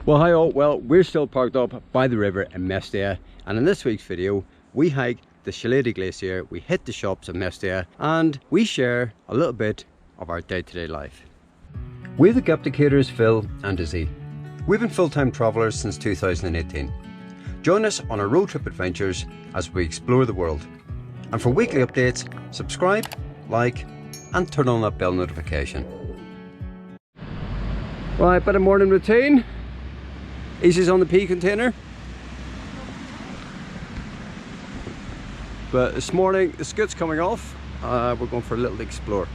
Well, hi all. Well, we're still parked up by the river in Mestia, and in this week's video we hike the Chalaadi Glacier, we hit the shops of Mestia, and we share a little bit of our day-to-day life. We're the Gupticators Phil and Izzy. We've been full-time travellers since 2018. Join us on our road trip adventures as we explore the world. And for weekly updates, subscribe, like and turn on that bell notification. Right, bit of morning routine. Izzy's on the pea container. But this morning the scoot's coming off. We're going for a little explore.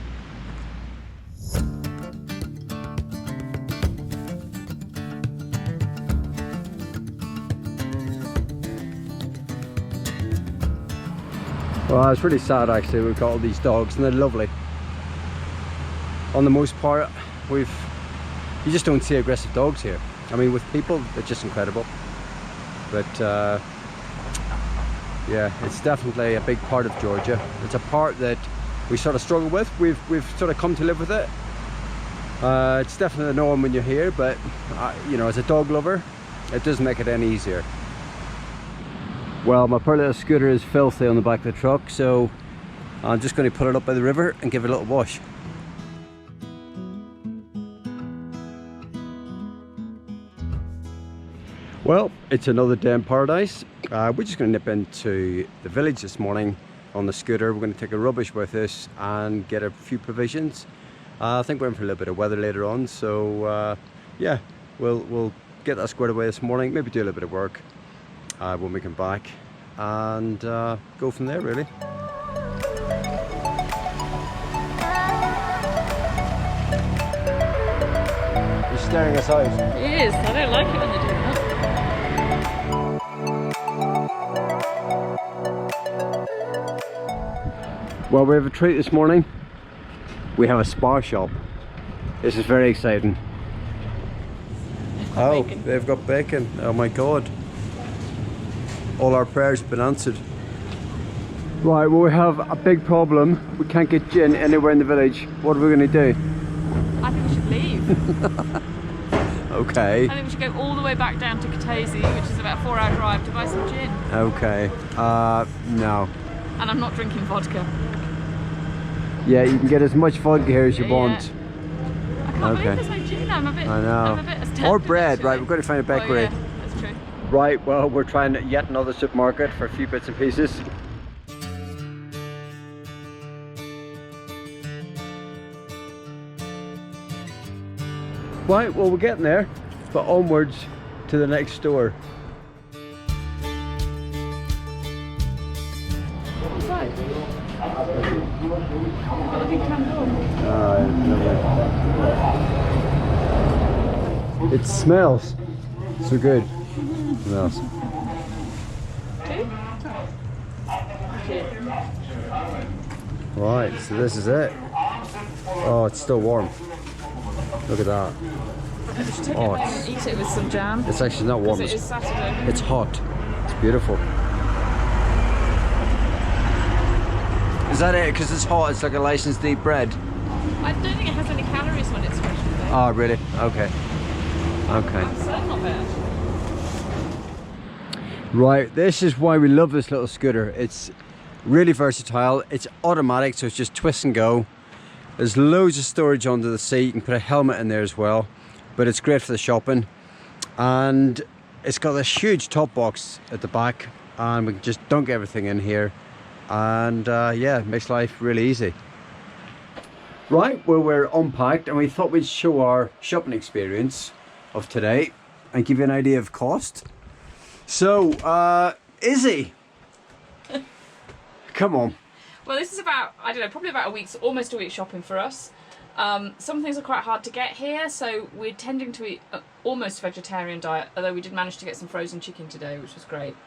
Well, it's really sad actually. We've got all these dogs and they're lovely. On the most part, you just don't see aggressive dogs here. I mean, with people, they're just incredible. But yeah, it's definitely a big part of Georgia. It's a part that we sort of struggle with. We've sort of come to live with it. It's definitely the norm when you're here, but you know, as a dog lover, it doesn't make it any easier. Well, my poor little scooter is filthy on the back of the truck, so I'm just going to put it up by the river and give it a little wash. Well, it's another day in paradise. We're just going to nip into the village this morning on the scooter. We're going to take a rubbish with us and get a few provisions. I think we're in for a little bit of weather later on, so yeah, we'll get that squared away this morning. Maybe do a little bit of work when we come back, and go from there really. You're staring us out. It is. I don't like it when they do that. Well, we have a treat this morning. We have a spa shop. This is very exciting. Oh, bacon. They've got bacon. Oh my god. All our prayers have been answered. Right, well, we have a big problem. We can't get gin anywhere in the village. What are we going to do? I think we should leave. Okay. I think we should go all the way back down to Caucasus, which is about a 4-hour drive, to buy some gin. Okay. No. And I'm not drinking vodka. Yeah, you can get as much vodka here as you want. I can't believe there's no gin. I'm a bit. I know. I'm a bit astounded, or bread, actually. right? We've got to find a bakery. Oh, yeah, that's true. Right, well, we're trying yet another supermarket for a few bits and pieces. Right, well, we're getting there, but onwards to the next store. What's that? Got a big candle. It smells so good. It smells. Right, so this is it. Oh, it's still warm. Look at that. We should take it home and eat it with some jam. It's actually not warm. It is Saturday. It's hot. It's beautiful. Is that it? Because it's hot, it's like a licensed deep bread? I don't think it has any calories when it's fresh. Oh, really? Okay. Okay. That's not bad. Right, this is why we love this little scooter. It's really versatile. It's automatic, so it's just twist and go. There's loads of storage under the seat. You can put a helmet in there as well, but it's great for the shopping. And it's got this huge top box at the back, and we can just dunk everything in here. And yeah, it makes life really easy. Right, well, we're unpacked and we thought we'd show our shopping experience of today and give you an idea of cost. So, Izzy, come on. Well, this is about, I don't know, probably about almost a week's shopping for us. Some things are quite hard to get here, so we're tending to eat almost vegetarian diet, although we did manage to get some frozen chicken today, which was great.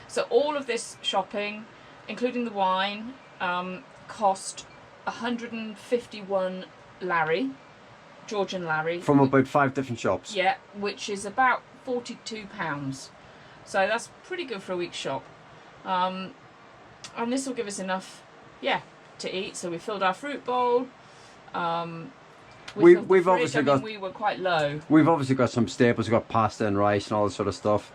So all of this shopping, including the wine, cost 151 lari, Georgian lari. From about 5 different shops. Yeah, which is about £42. So that's pretty good for a week's shop. And this will give us enough, yeah, to eat. So we filled our fruit bowl. we've obviously got. We were quite low. We've obviously got some staples. We've got pasta and rice and all this sort of stuff.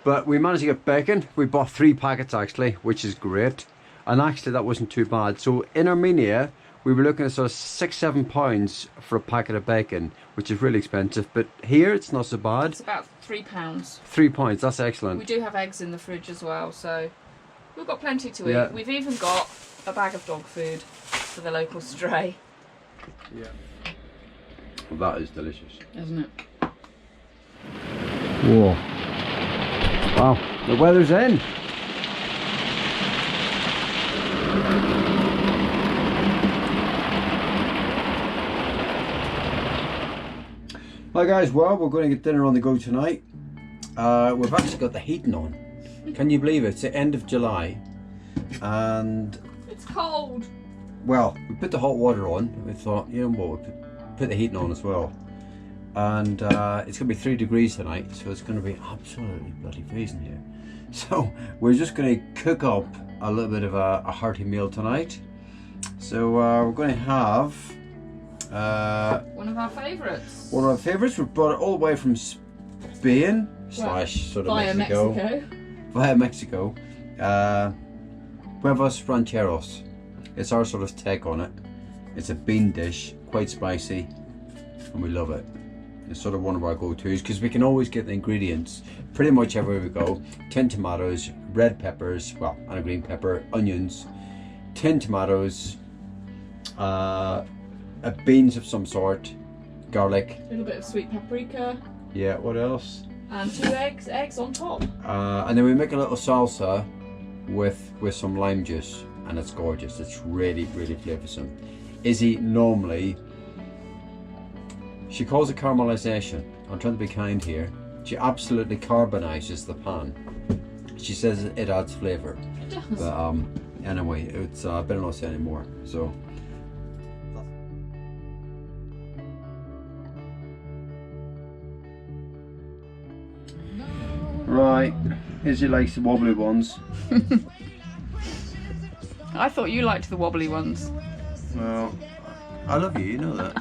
But we managed to get bacon. We bought 3 packets actually, which is great. And actually that wasn't too bad. So in Armenia, we were looking at sort of £6-7 for a packet of bacon, which is really expensive. But here it's not so bad. It's about £3. £3, that's excellent. We do have eggs in the fridge as well, so we've got plenty to eat. Yeah. We've even got a bag of dog food for the local stray. Yeah. Well, that is delicious. Isn't it? Whoa. Wow, the weather's in. Hi guys, well, we're going to get dinner on the go tonight. We've actually got the heating on. Can you believe it? It's the end of July and it's cold. Well, we put the hot water on. We thought, you know what, we put the heating on as well. And it's going to be 3 degrees tonight, so it's going to be absolutely bloody freezing here. So we're just going to cook up a little bit of a hearty meal tonight. So we're going to have one of our favourites. One of our favourites. We brought it all the way from Spain slash sort of via Mexico. Via Mexico. Huevos rancheros. It's our sort of take on it. It's a bean dish, quite spicy, and we love it. It's sort of one of our go-tos because we can always get the ingredients pretty much everywhere we go. 10 tomatoes, red peppers, well, and a green pepper, onions, 10 tomatoes, beans of some sort, garlic. A little bit of sweet paprika. Yeah, what else? And 2 eggs on top. And then we make a little salsa with some lime juice, and it's gorgeous. It's really, really flavoursome. Izzy normally, she calls it caramelization. I'm trying to be kind here. She absolutely carbonizes the pan. She says it adds flavour. It does. But anyway, it's better not say anymore. So. Right, Izzy likes the wobbly ones. I thought you liked the wobbly ones. Well, I love you, you know that.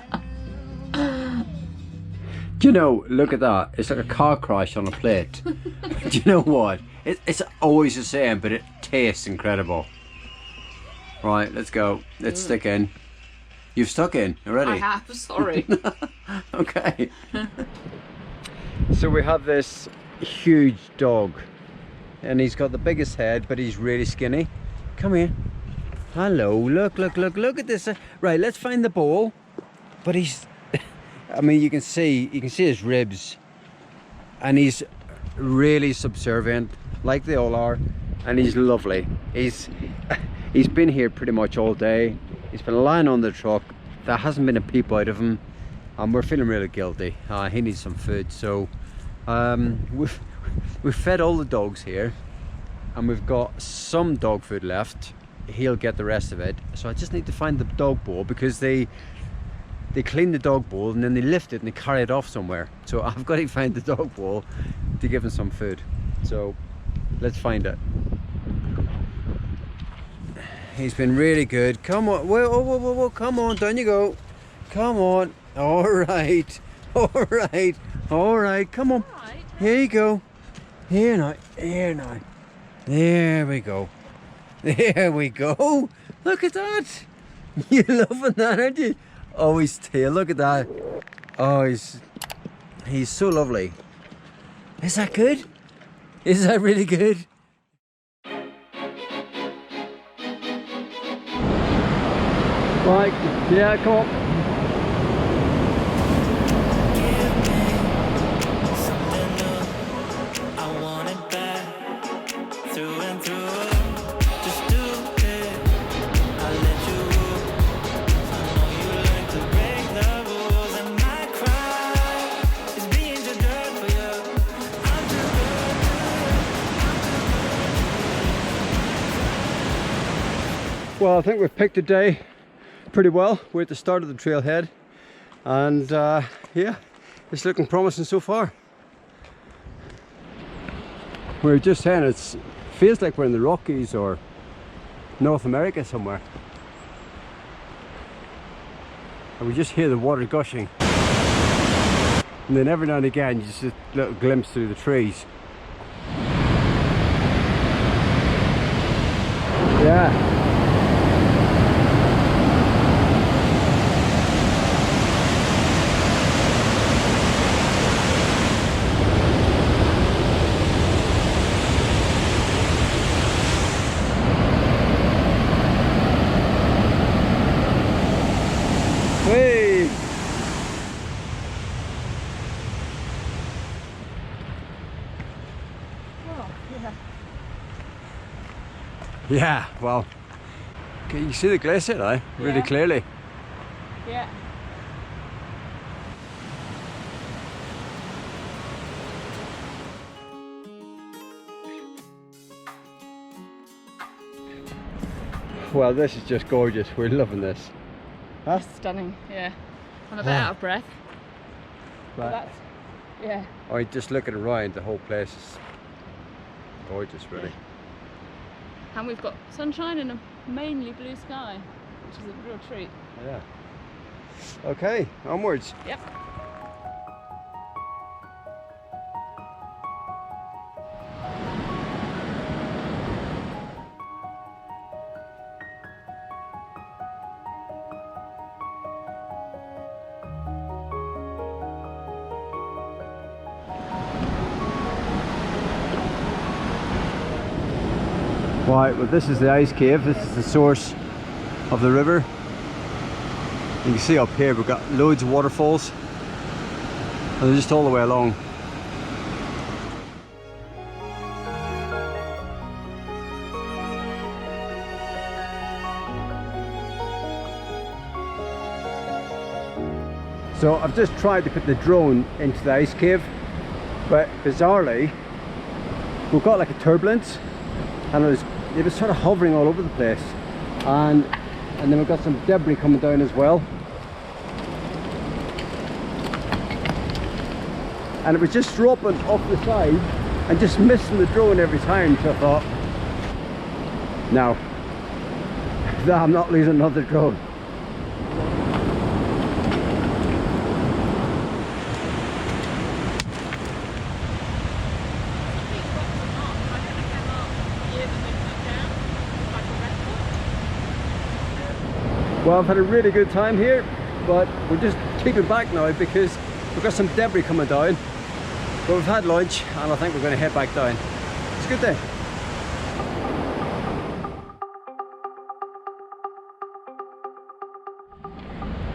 Do you know, look at that, it's like a car crash on a plate. Do you know what? It's always the same, but it tastes incredible. Right, let's go. Let's stick in. You've stuck in already? I have, sorry. Okay. So we have this huge dog, and he's got the biggest head, but he's really skinny. Come here. Hello, look at this. Right, let's find the bowl. But he's, I mean, you can see his ribs, and he's really subservient, like they all are, and he's lovely. He's been here pretty much all day. He's been lying on the truck. There hasn't been a peep out of him, and we're feeling really guilty. He needs some food, so we've fed all the dogs here, and we've got some dog food left. He'll get the rest of it, so I just need to find the dog bowl, because they clean the dog bowl and then they lift it and they carry it off somewhere. So I've got to find the dog bowl to give him some food. So let's find it. He's been really good. Come on, whoa, come on, down you go. Come on. All right, come on. Here you go. Here now. There we go. There we go. Look at that. You're loving that, aren't you? Oh, his tail, look at that. Oh, he's so lovely. Is that good? Is that really good? Right, yeah, come on. Well, I think we've picked a day pretty well. We're at the start of the trailhead, and yeah, it's looking promising so far. We're just saying it feels like we're in the Rockies or North America somewhere. and we just hear the water gushing. And then every now and again, just a little glimpse through the trees. Yeah. Hey. Oh, yeah. Yeah, well, okay, you see the glacier now, really Yeah. clearly. Yeah. Well, this is just gorgeous. We're loving this. Huh? Stunning, yeah. I'm a bit out of breath. But that's, yeah. I mean, just looking around, the whole place is gorgeous, really. And we've got sunshine and a mainly blue sky, which is a real treat. Yeah. Okay, onwards. Yep. Right, well, this is the ice cave. This is the source of the river. You can see up here we've got loads of waterfalls, and they're just all the way along. So I've just tried to put the drone into the ice cave, but bizarrely we've got like a turbulence, and it was sort of hovering all over the place, and then we've got some debris coming down as well, and it was just dropping off the side and just missing the drone every time. So I thought, no, I'm not losing another drone. Well, I've had a really good time here, but we're just keeping back now because we've got some debris coming down. But we've had lunch and I think we're going to head back down. It's a good day.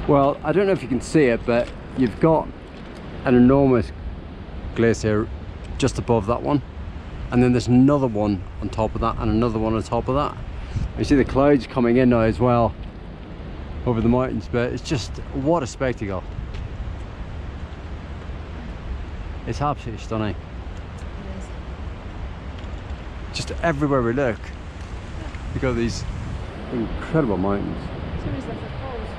Well, I don't know if you can see it, but you've got an enormous glacier just above that one. And then there's another one on top of that and another one on top of that. You see the clouds coming in now as well over the mountains, but it's just, what a spectacle. It's absolutely stunning. It is. Just everywhere we look, you've got these incredible mountains. Somebody's left their clothes.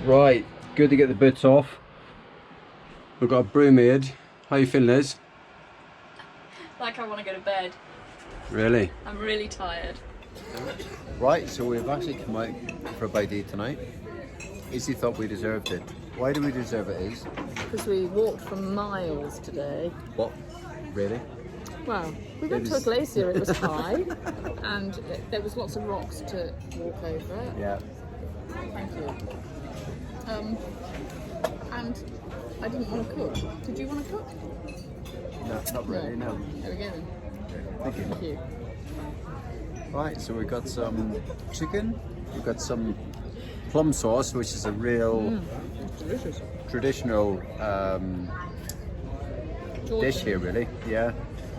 Right, good to get the boots off. We've got a brew made. How you feeling, Liz? Like I want to go to bed. Really? I'm really tired. Right, so we've actually come out for a bite to eat tonight. Izzy thought we deserved it. Why do we deserve it, Iz? Because we walked for miles today. What? Really? Well, we went to a glacier, it was high, and there was lots of rocks to walk over. Yeah. Thank you. And I didn't want to cook. Did you want to cook? No, not really, no. There we go then. Thank you. Thank you. Right, so we've got some chicken, we've got some plum sauce, which is a real Delicious. traditional dish here, really. Yeah.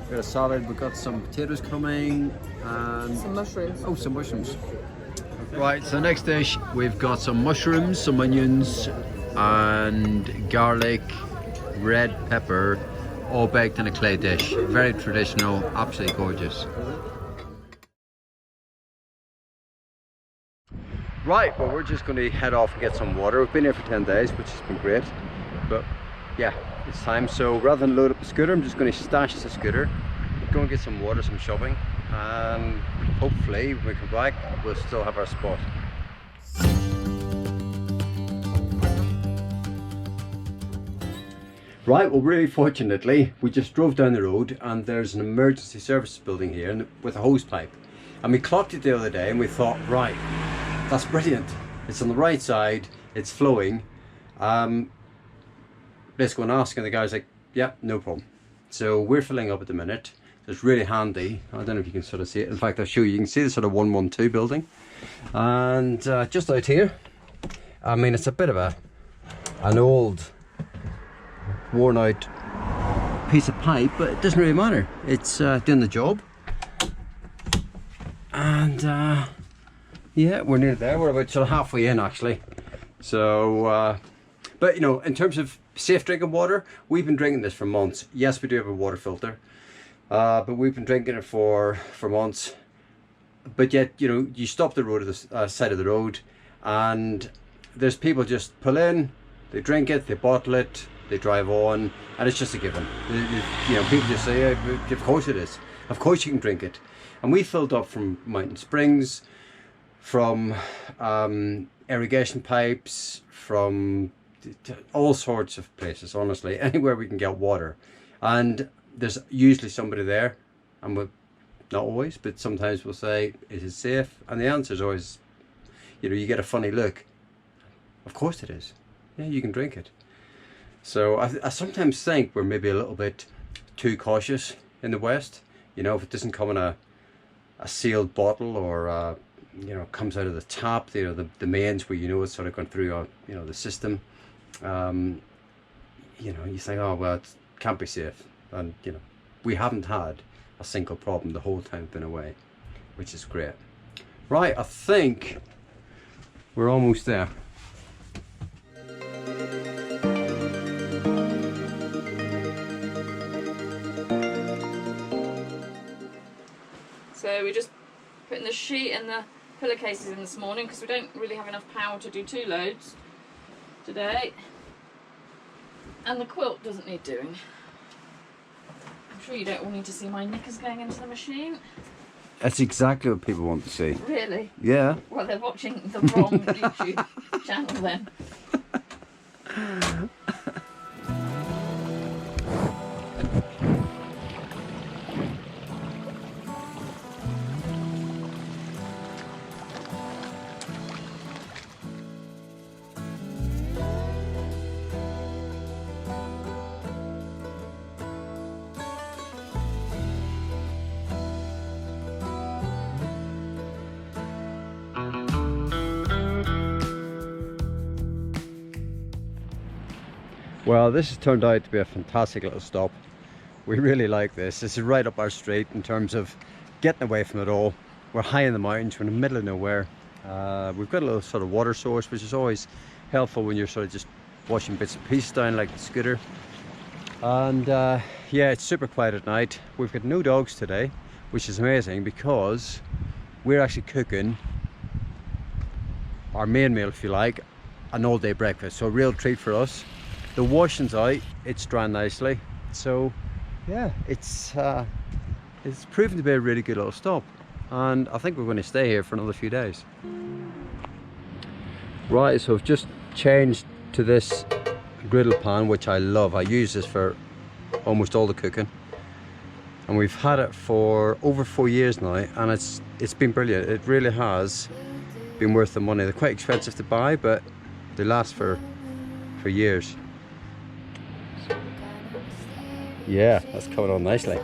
We've got a salad, we've got some potatoes coming, and Some mushrooms. oh, some mushrooms. Right, so next dish we've got some mushrooms, some onions and garlic, red pepper, all baked in a clay dish. Very traditional, absolutely gorgeous. Right, well we're just going to head off and get some water. We've been here for 10 days, which has been great. But yeah, it's time. So rather than load up the scooter, I'm just going to stash the scooter, go and get some water, some shopping, and hopefully when we come back we'll still have our spot. Right, well really fortunately we just drove down the road and there's an emergency services building here with a hose pipe, and we clocked it the other day and we thought, right, that's brilliant, it's on the right side, it's flowing, let's go and ask. And the guy's like, yeah, no problem. So we're filling up at the minute. It's really handy. I don't know if you can sort of see it. In fact, I'll show you. You can see the sort of 112 building. And just out here, I mean, it's a bit of an old, worn out piece of pipe, but it doesn't really matter. It's doing the job. And yeah, we're near there. We're about sort of halfway in actually. So, but you know, in terms of safe drinking water, we've been drinking this for months. Yes, we do have a water filter. But we've been drinking it for months. But yet, you know, you stop the road at the side of the road, and there's people just pull in, they drink it, they bottle it, they drive on, and it's just a given. You know, people just say, yeah, of course it is. Of course you can drink it. And we filled up from mountain springs, from irrigation pipes, from all sorts of places, honestly, anywhere we can get water. And there's usually somebody there, and we'll, not always, but sometimes we'll say, is it safe? And the answer is always, you know, you get a funny look. Of course it is. Yeah, you can drink it. So I sometimes think we're maybe a little bit too cautious in the West. You know, if it doesn't come in a sealed bottle, or you know, comes out of the tap, you know, the mains where you know it's sort of gone through you know, the system. You know, you think, oh well, it can't be safe. And you know, we haven't had a single problem the whole time we've been away, which is great. Right, I think we're almost there. So we're just putting the sheet and the pillowcases in this morning because we don't really have enough power to do 2 loads today. And the quilt doesn't need doing. I'm sure you don't all need to see my knickers going into the machine. That's exactly what people want to see. Really? Yeah. Well, they're watching the wrong YouTube channel then. Well, this has turned out to be a fantastic little stop. We really like this. This is right up our street in terms of getting away from it all. We're high in the mountains, we're in the middle of nowhere. We've got a little sort of water source, which is always helpful when you're sort of just washing bits and pieces down like the scooter. And yeah, it's super quiet at night. We've got no dogs today, which is amazing because we're actually cooking our main meal, if you like, an all-day breakfast. So a real treat for us. The washing's out, it's drying nicely. So yeah, it's proven to be a really good little stop. And I think we're going to stay here for another few days. Right, so I've just changed to this griddle pan, which I love. I use this for almost all the cooking. And we've had it for over 4 years now, and it's been brilliant. It really has been worth the money. They're quite expensive to buy, but they last for years. Yeah, that's coming on nicely.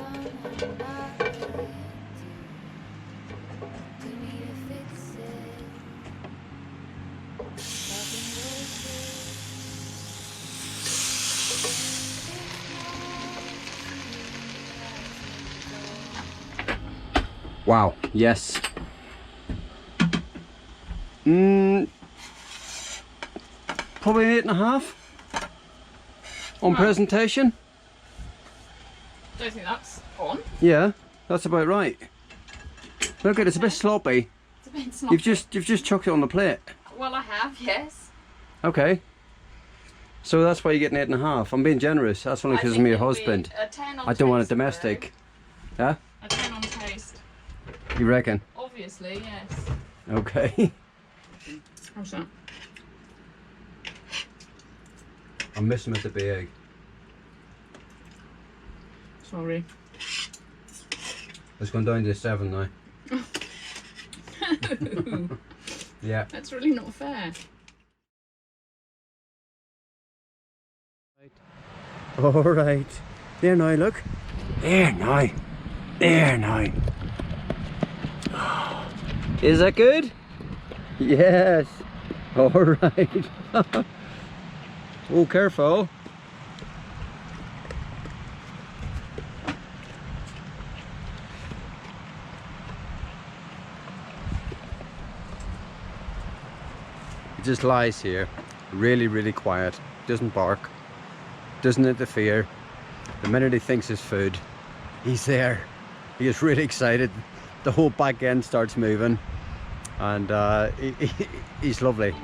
Wow, yes. Probably an 8.5 on Right. presentation. Don't think that's on. Yeah, that's about right. Look at it, it's a bit sloppy. It's a bit sloppy. You've just chucked it on the plate. Well, I have, yes. Okay. So that's why you get an 8.5. I'm being generous. That's only I because think I'm your it'll be husband. a 10 on I don't want it taste, though. domestic. Yeah? A 10 on taste. You reckon? Obviously, yes. Okay. How's that? I'm missing with the big. Sorry. It's gone down to 7 now. Yeah. That's really not fair. All right. There now, look. There now. There now. Is that good? Yes. All right. Oh, careful. He just lies here, really, really quiet. Doesn't bark, doesn't interfere. The minute he thinks it's food, he's there. He gets really excited. The whole back end starts moving, and he's lovely.